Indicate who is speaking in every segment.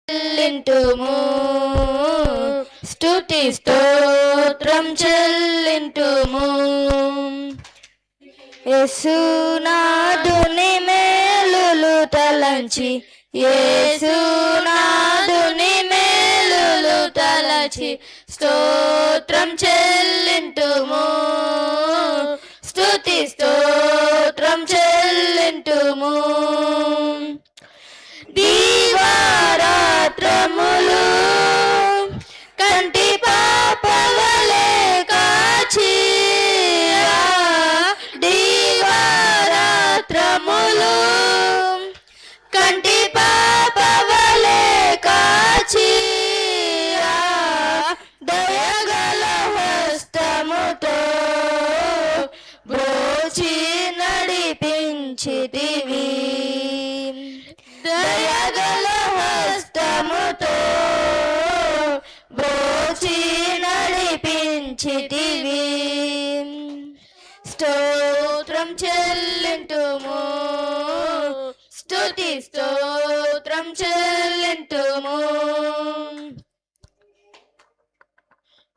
Speaker 1: చెల్లింతుము, స్తుతి స్తోత్రం చెల్లింతుము. యేసునాథుని మేలులు తలంచి, యేసునాథుని మేలులు తలచి స్తోత్రం చెల్లింతుము, స్తుతి స్తోత్రం చెల్లింతుము. దీవారాత్రములు కంటి పాపవలే కాచి, దీవారాత్రములు కంటి పాపవలే కాచి, దయగల హస్తముతో బ్రోచి నడిపించితివి, దయగల హస్తముతో బ్రోచి నడిపించితివి. స్తోత్రం చెల్లింతుము, స్తుతి స్తోత్రం చెల్లింతుము.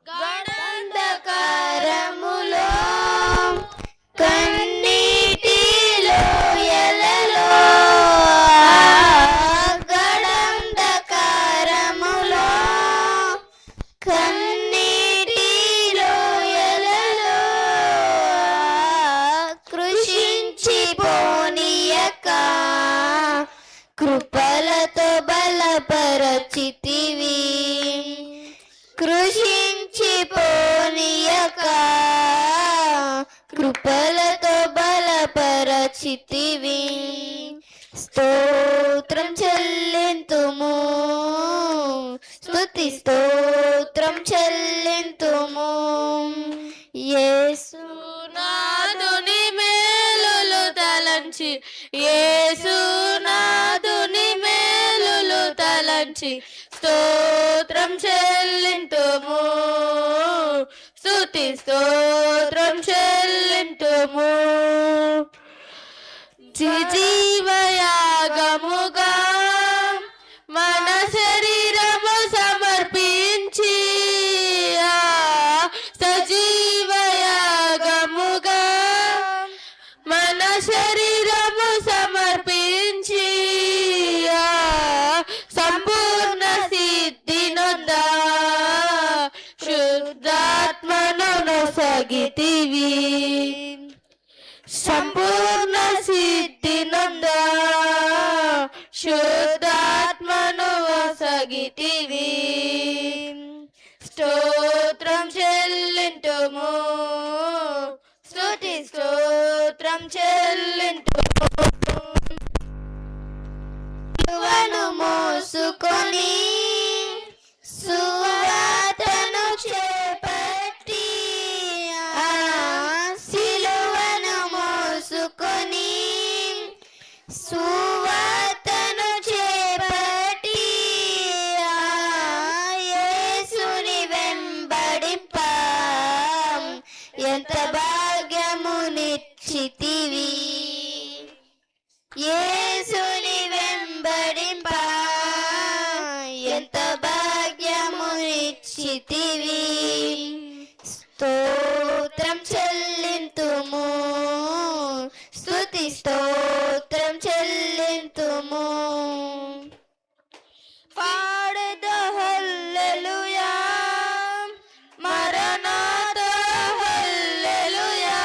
Speaker 1: గాఢాంధకారములో కన్నీటిలో ఎలలో, గాఢాంధకారములో కన్నీటిలో ఎలలో, కృషించిపోనీయక కృపలతో బలపరచితివి, కృషించిపోనీయక కృపలతో బలపరచితివి. స్తోత్రం చెల్లింతుము, స్తుతి స్తోత్రం చెల్లింతుము. యేసునాథుని మేలులు తలంచి, యేసునాథుని మేలులు తలంచి స్తోత్రం చెల్లింతుము, స్తుతి స్తోత్రం చెల్లింతుము. జీవయాగముగా మన శరీరము సమర్పించి, సజీవయాగముగా మన శరీరము సమర్పించి, సంపూర్ణ సిద్ధి నొందా శుద్ధాత్మను నొసగితివి, సంపూర్ణ సిద్ధి నొందా శుద్ధాత్మను నొసగితివి. స్తోత్రం చెల్లింతుము, స్తుతి స్తోత్రం చెల్లింతుము. సిలువను మోసుకొని సువార్తను చేపట్టి, సిలువను మోసుకొని సువార్తను చేపట్టి, యేసుని వెంబడింప ఎంత భాగ్యమునిచ్చితివి, యేసుని వెంబడింప ఎంత భాగ్యమునిచ్చితివి. స్తోత్రం చెల్లింతుము, స్తుతి స్తోత్రం చెల్లింతుము. పాడెద హల్లెలూయా, మరణాతా హల్లెలూయా,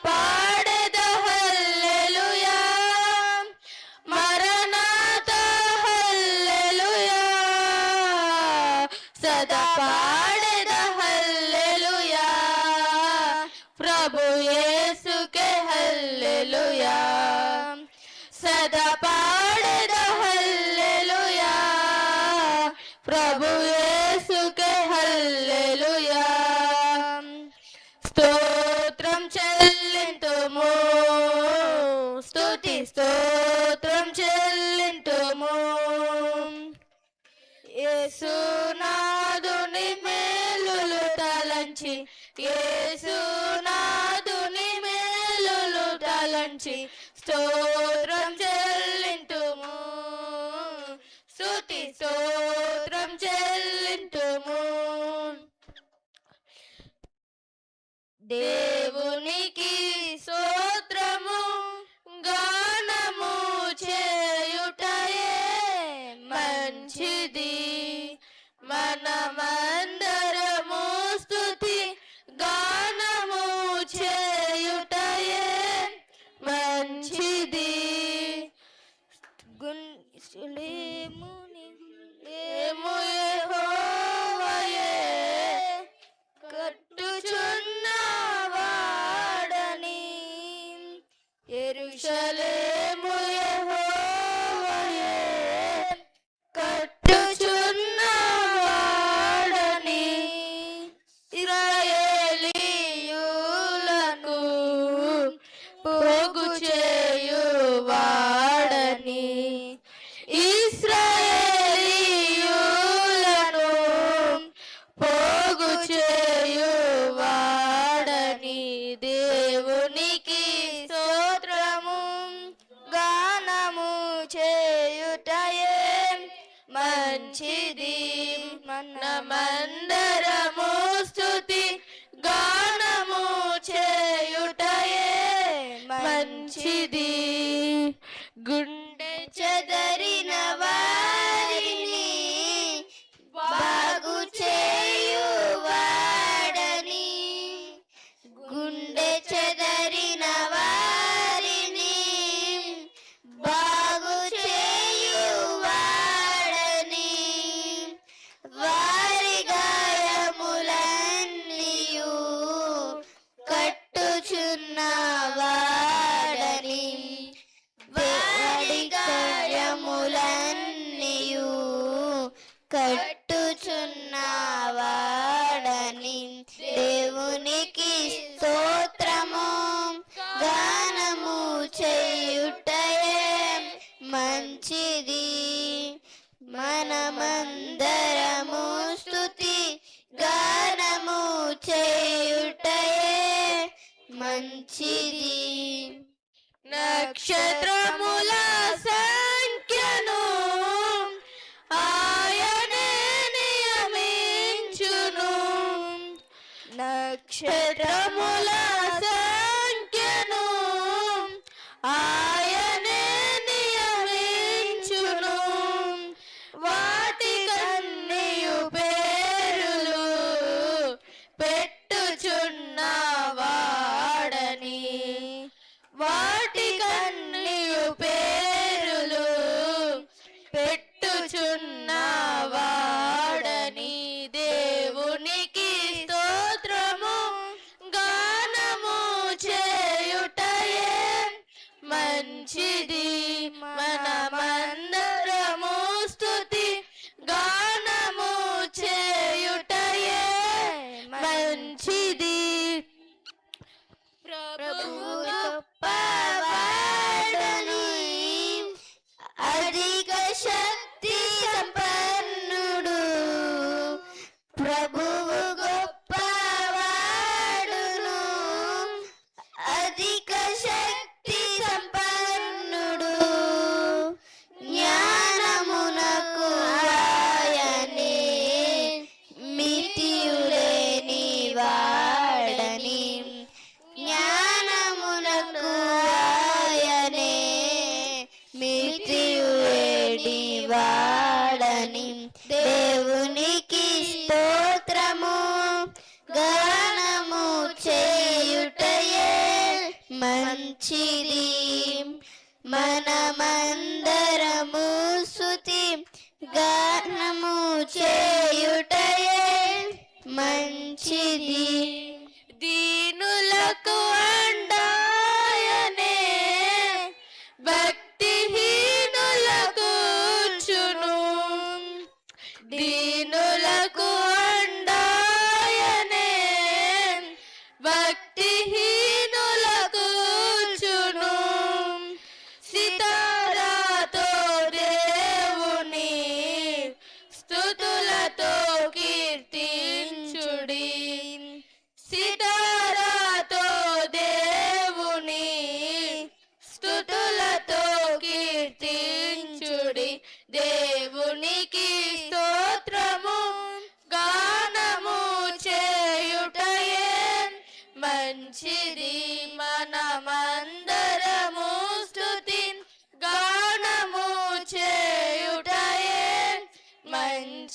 Speaker 1: పాడెద హల్లెలూయా, మరణాతా హల్లెలూయా, సదా పాడెద హల్లెలూయా, ప్రభు యేసుకే హల్లెలూయా, సదా పాడెద హల్లెలూయా, ప్రభు యేసుకే హల్లెలూయా. స్తోత్రం చెల్లింతుము, స్తుతి స్తోత్రం చెల్లింతుము. యేసునాథుని మేలులు తలంచి, యేసునాథుని మేలులు తలంచి స్తోత్రం చెల్లింతుము, స్తోత్రం చెల్లింతుము. దేవునికి స్తోత్రము గానము చేయుటయే మంచిది. మనమందరము స్తుతి గానము చేయుటయే మంచిది. యెహోవాయే కట్టుచున్నవాడని, యెరూషలేము యెహోవాయే కట్టుచున్నవాడని, ఇశ్రాయేలీయులకు పోగు చేయువాడని, ఇశ్రాయేలీయులను పోగు చేయువాడని. దేవునికి స్తోత్రము గానము చేయుటయే మంచిది. మనమందరము స్తుతి గానము చేయుటయే మంచిది. గుండె చెదరిన వారిని బాగు చేయువాడని, గుండె చెదరిన వారిని బాగు చేయువాడని, వారి గాయములన్నీయు కట్టుచున్నవాడని, వారి గాయములన్నీయు కట్టుచున్నవాడని. దేవునికి స్తోత్రము గానము చేయుటయే మంచిది. మనమందరము స్తుతి గానము చేయుటయే మంచిది. నక్షత్రముల సంఖ్యను ఆయనే నియమించును, నక్షత్రముల సంఖ్యను ఆయనే నియమించును. వాటికన్నీయు పేరులు పెట్టుచున్నవాడని, వాటికన్నీయు పేరులు పెట్టుచున్నవాడని. దేవునికి స్తోత్రము గానము చేయుటయే మంచిది. మనమందరము స్తుతి గానము చేయుటయే మంచిది. ప్రభువు గొప్పవాడని, అధిక శక్తి సంపన్నుడు. ప్రభువు గొప్పవాడును, అధిక శక్తి సంపన్నుడు. జ్ఞానమునకు ఆయనే మితియులేని వాడని, జ్ఞానమునకు ఆయనే మితియులేని వాడని. దేవునికి స్తోత్రము గానము చేయుటయే మంచిది. మనమందరము స్తుతి గానము చేయుటయే మంచిది. దీనులకు అండాయనే భక్తిహీనులకు చును, దీనులకు అండాయనే భక్తిహీనులకు చును. సితారాతో దేవుని స్తుతులతో కీర్తించుడి,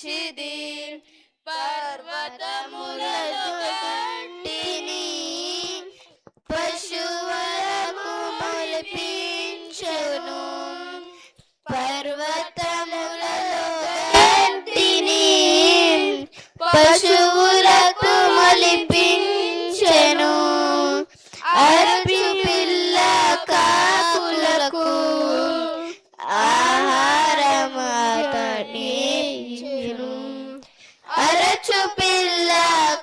Speaker 1: మంచిది. పర్వతములలో గడ్డిని పశువులకు మొలిపించును. పర్వతములలో గడ్డిని పశువులకు మొలిపించెను. అరచు పిల్ల కాకులకు ఆహారము అతనిచ్చెను. అరచు పిల్ల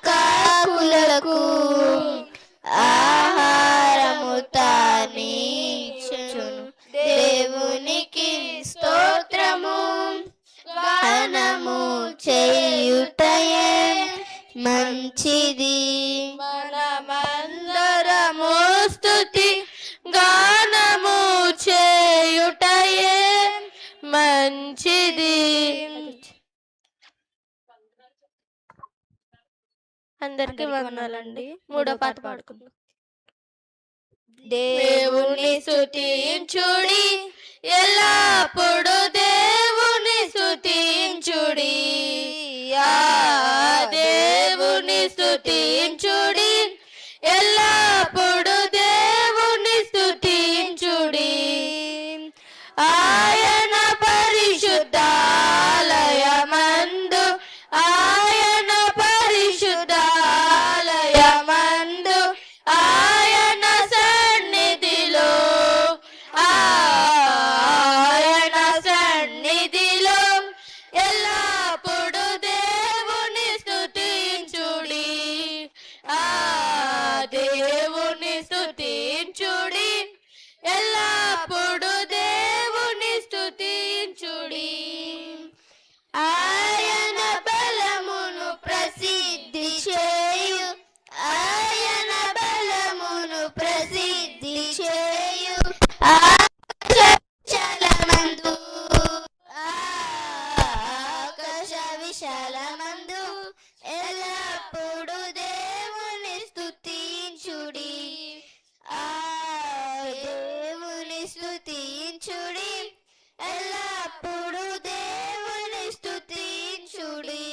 Speaker 1: కాకులకు ఆహారము తానిచ్చెను. దేవునికి స్తోత్రము గానము చేయుటయే మంచిది. మనమందరము స్తుతి గానము చేయుటయే మంచిది. అందరికీ వందనాలండి. మూడో పాట పాడుకుందాం. దేవుని స్తుతించుడి, ఎల్లప్పుడు దేవుని స్తుతించుడి. దేవుని స్తుతించుడి, ఎల్లప్పుడు దేవుని స్తుతించుడి. ఆయన పరిశుద్ధాలయమందు, ఆయన పరిశుద్ధాలయమందు, ఆయన సన్నిధిలో, ఆయన సన్నిధిలో ఎల్లప్పుడు దేవుని స్తుతించుడి. దేవుని స్తుతించుడి, ఎల్లప్పుడు దేవుని స్తుతించుడి. ఆయన బలమును ప్రసిద్ధి చేయు, ఆయన బలమును ప్రసిద్ధి చేయు. ఆకాశమందు, ఆకాశ విశాలమందు ఎల్లప్పుడు దేవుని స్తుతించుడి. దేవుని స్తుతించుడి, ఎల్లప్పుడు దేవుని స్తుతించుడి.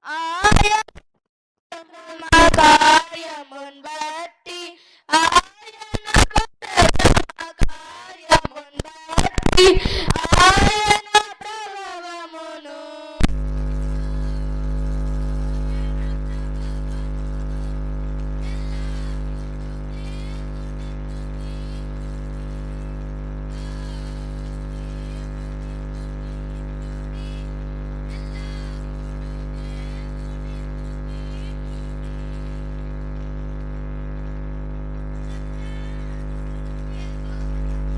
Speaker 1: ఆయన కార్యమున్ బట్టి, ఆయన కార్యమున్ బట్టి, ఆయన ప్రభావమును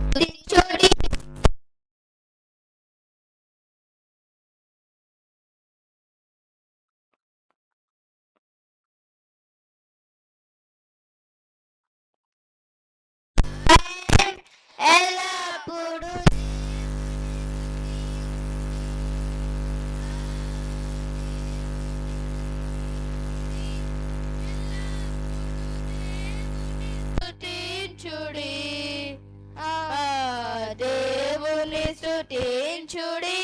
Speaker 1: స్తుతించుడి. ఎల్లప్పుడు స్తుతించుడి. దేవుని స్తుతించుడి,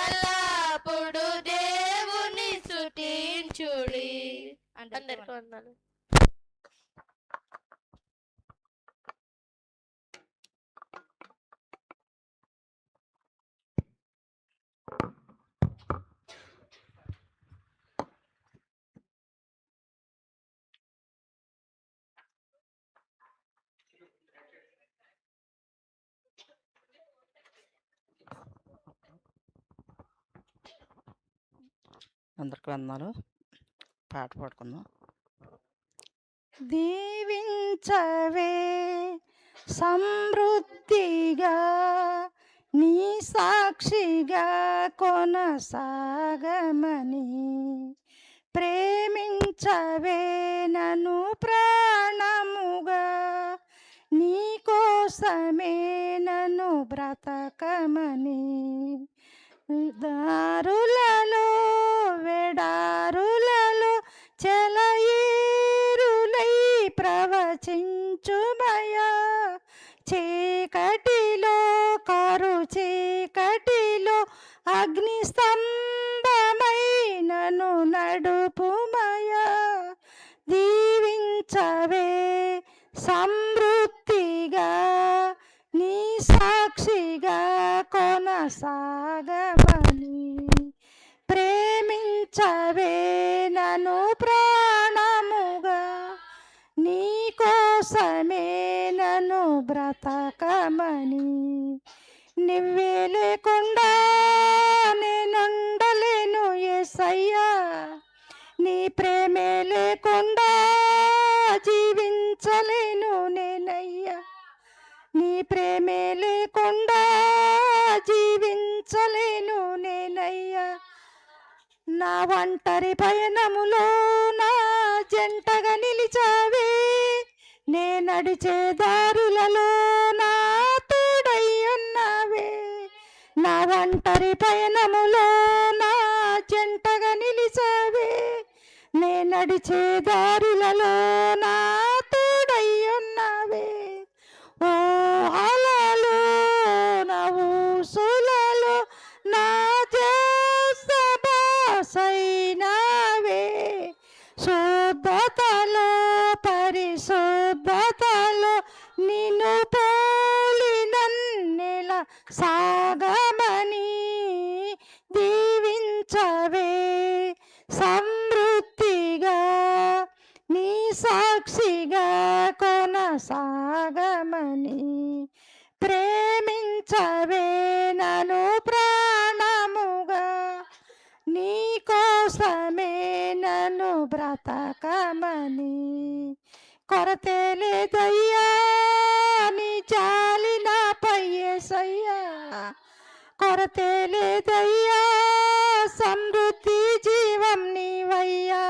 Speaker 1: ఎల్లప్పుడు దేవుని స్తుతించుడి. అందరికీ వందనాలు.
Speaker 2: అందరికి వందనాలు. పాట పాడుకుందాం. దీవించవే సమృద్ధిగా, నీ సాక్షిగా కొనసాగమని. ప్రేమించవే నన్ను ప్రాణముగా, నీ కోసమే నన్ను బ్రతకమని. దారులలో వెడారులలో చెలయేరులై ప్రవచించుమయా. చీకటిలో కరు చీకటిలో అగ్నిస్తంభ సాక్షిగా కొనసాగమని ప్రేమించవే నన్ను ప్రాణముగా నీ కోసమే నన్ను బ్రతకమని నువ్వే లేకుండా నేనుండలేను యేసయ్యా నీ ప్రేమే లేకుండా జీవించలేను నేనయ్యా నీ ప్రేమే లేకుండా జీవించలేను నేనయ్యా నా ఒంటరి పయనములో నా జంటగా నిలిచావే నే నడిచే దారులలో నా తోడై ఉన్నావే నా ఒంటరి పయనములో నా జంటగా నిలిచావే నే నడిచే దారులలో నా తోడై ఉన్నావే ఓ అలలు నా ఊసులలో నా బాసైనావే శుద్ధతలో పరిశుద్ధతలో నిన్ను పోలి నన్నెల సాగమని దీవించవే సమృద్ధిగా నీ సాక్షిగా కొనసాగమని ప్రేమించవే నన్ను ప్రాణముగా నీ కోసమే నన్ను బ్రతకమని కొరతే లేదయ్యా నీ జాలి నాపై యేసయ్యా కొరతే లేదయ్యా సమృద్ధి జీవం నీవయ్యా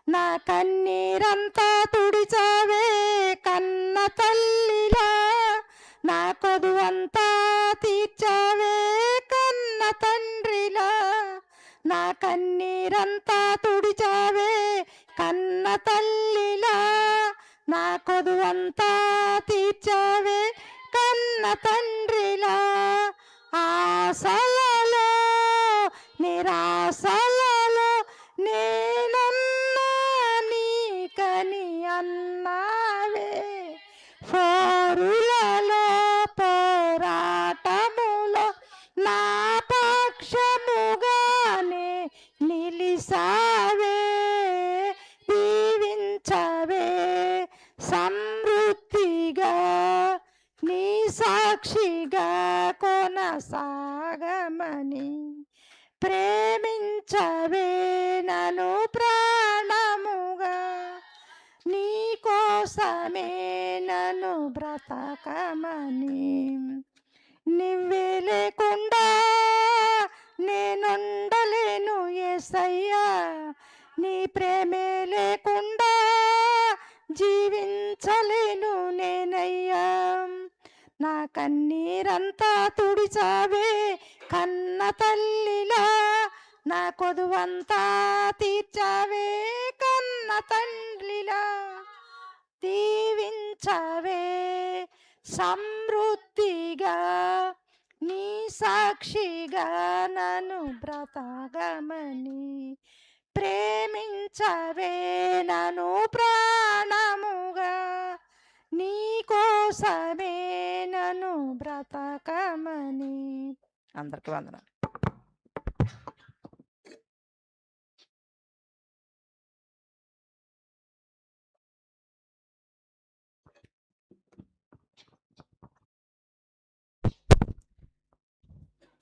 Speaker 2: నా కన్నీరంతా తుడిచావే కన్న తల్లిలా నా కొదువంతా తీర్చావే కన్న తండ్రిలా నా కన్నీరంతా తుడిచావే కన్న తల్లిలా నా కొదువంతా తీర్చావే కన్న తండ్రిలా ఆశలలో నిరాశలలో నేనన్నా నీకని అన్నావే పోరులలో పోరాటములో నా పక్షముగానే నిలిసావే దీవించవే సమృద్ధిగా నీ సాక్షిగా కొనసాగమని ప్రేమించవే నన్ను ప్రాణముగా నీ కోసమే నన్ను బ్రతకమని నువ్వే లేకుండా నేనుండలేను యేసయ్యా నీ ప్రేమే లేకుండా జీవించలేను నేనయ్యా నా కన్నీరంతా తుడిచావే కన్న తల్లిలా నా కొదువంతా తీర్చావే కన్న తండ్రిలా దీవించవే సమృద్ధిగా నీ సాక్షిగా నన్ను బ్రతకమని ప్రేమించవే నన్ను ప్రాణముగా నీ కోసమే నన్ను బ్రతకమని అందరికీ వందనాలు.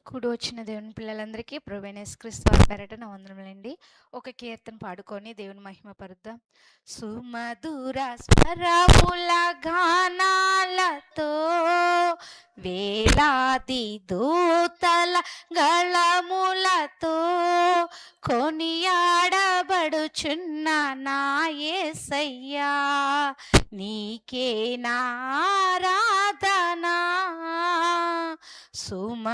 Speaker 3: కూడి వచ్చిన దేవుని పిల్లలందరికీ ప్రభువైన యేసుక్రీస్తు వారి పేరట నా వందనములండి. ఒక కీర్తన పాడుకొని దేవుని మహిమ పరుద్దాం. సుమధుర స్వరముల గానాలతో వేలాది దూతల గళములతో కొనియాడబడుచున్న నా యేసయ్యా నీకే నా ఆరాధన సుమ